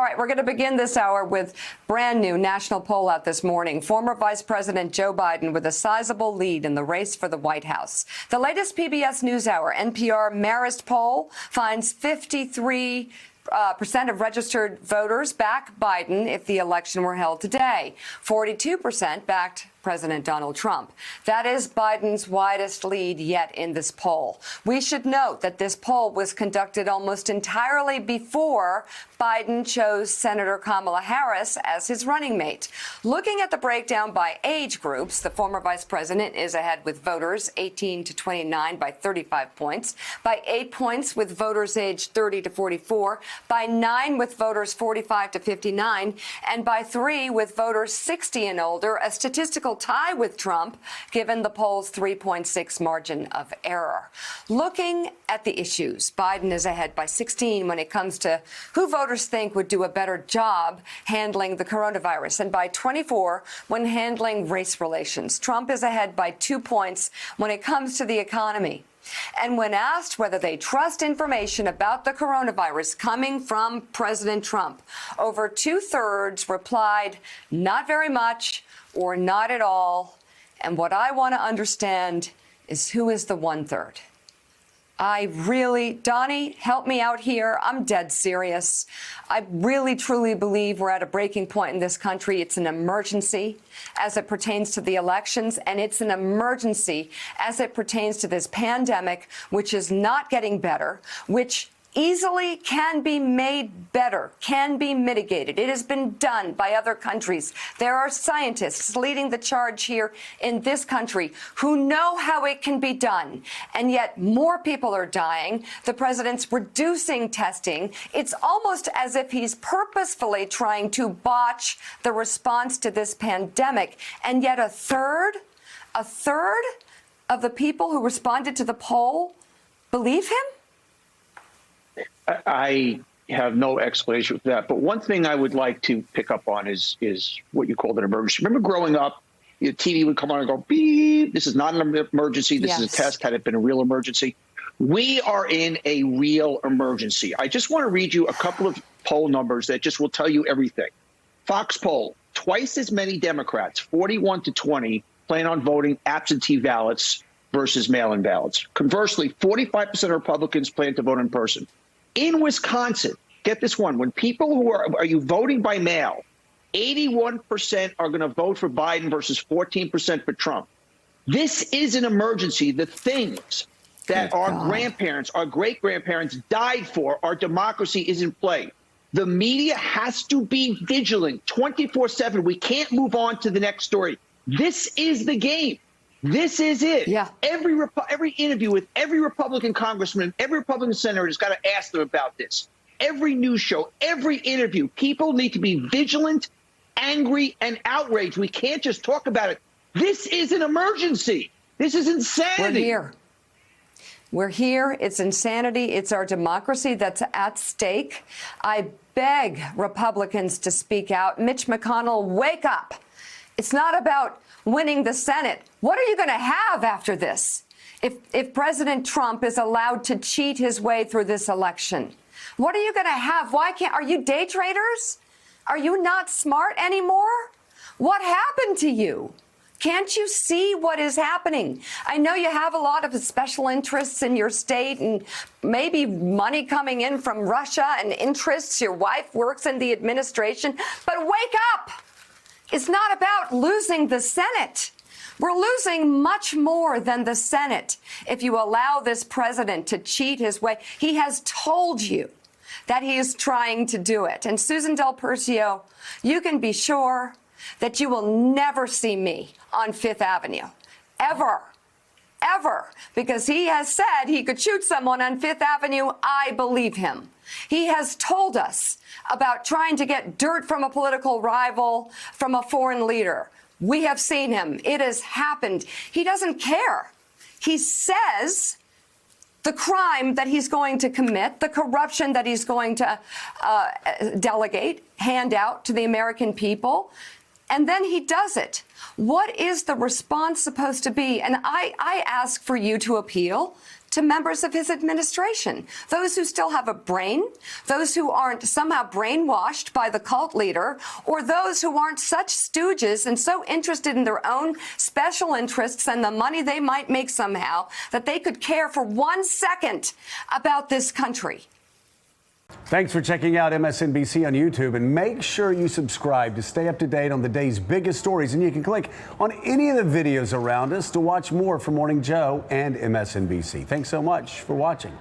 right, we're going to begin this hour with brand new national poll out this morning. Former Vice President Joe Biden with a sizable lead in the race for the White House. The latest PBS NewsHour NPR Marist poll finds 53% of registered voters back Biden if the election were held today. 42% backed President Donald Trump. That is Biden's widest lead yet in this poll. We should note that this poll was conducted almost entirely before Biden chose Senator Kamala Harris as his running mate. Looking at the breakdown by age groups, the former vice president is ahead with voters 18 to 29 by 35 points, by 8 points with voters aged 30 to 44, by 9 with voters 45 to 59, and by 3 with voters 60 and older, a statistical tie with Trump, given the poll's 3.6 margin of error. Looking at the issues, Biden is ahead by 16 when it comes to who voters think would do a better job handling the coronavirus, and by 24 when handling race relations. Trump is ahead by 2 points when it comes to the economy. And when asked whether they trust information about the coronavirus coming from President Trump, over 2/3 replied not very much or not at all. And what I want to understand is who is the 1/3. Donnie, help me out here. I'm dead serious. I really, truly believe we're at a breaking point in this country. It's an emergency as it pertains to the elections, and it's an emergency as it pertains to this pandemic, which is not getting better, which easily can be made better, can be mitigated. It has been done by other countries. There are scientists leading the charge here in this country who know how it can be done. And yet more people are dying. The president's reducing testing. It's almost as if he's purposefully trying to botch the response to this pandemic. And yet a third of the people who responded to the poll believe him? I have no explanation for that. But one thing I would like to pick up on is what you called an emergency. Remember growing up, your TV would come on and go, beep, this is not an emergency. This is a test. Had it been a real emergency? We are in a real emergency. I just want to read you a couple of poll numbers that just will tell you everything. Fox poll, twice as many Democrats, 41 to 20, plan on voting absentee ballots versus mail-in ballots. Conversely, 45% of Republicans plan to vote in person. In Wisconsin, get this one, when people who are you voting by mail, 81% are going to vote for Biden versus 14% for Trump. This is an emergency. The things that our grandparents, our great-grandparents died for, our democracy is in play. The media has to be vigilant 24/7. We can't move on to the next story. This is the game. This is it. Yeah. Every interview with every Republican congressman, every Republican senator has got to ask them about this. Every news show, every interview, people need to be vigilant, angry, and outraged. We can't just talk about it. This is an emergency. This is insanity. We're here. We're here. It's insanity. It's our democracy that's at stake. I beg Republicans to speak out. Mitch McConnell, wake up. It's not about winning the Senate. What are you going to have after this? If President Trump is allowed to cheat his way through this election, what are you going to have? Are you day traders? Are you not smart anymore? What happened to you? Can't you see what is happening? I know you have a lot of special interests in your state and maybe money coming in from Russia and interests. Your wife works in the administration, but wake up. It's not about losing the Senate. We're losing much more than the Senate if you allow this president to cheat his way. He has told you that he is trying to do it. And Susan Del Percio, you can be sure that you will never see me on Fifth Avenue, ever, because he has said he could shoot someone on Fifth Avenue. I believe him. He has told us about trying to get dirt from a political rival, from a foreign leader. We have seen him. It has happened. He doesn't care. He says the crime that he's going to commit, the corruption that he's going to hand out to the American people, and then he does it. What is the response supposed to be? And I ask for you to appeal to members of his administration, those who still have a brain, those who aren't somehow brainwashed by the cult leader, or those who aren't such stooges and so interested in their own special interests and the money they might make somehow that they could care for 1 second about this country. Thanks for checking out MSNBC on YouTube, and make sure you subscribe to stay up to date on the day's biggest stories. And you can click on any of the videos around us to watch more from Morning Joe and MSNBC. Thanks so much for watching.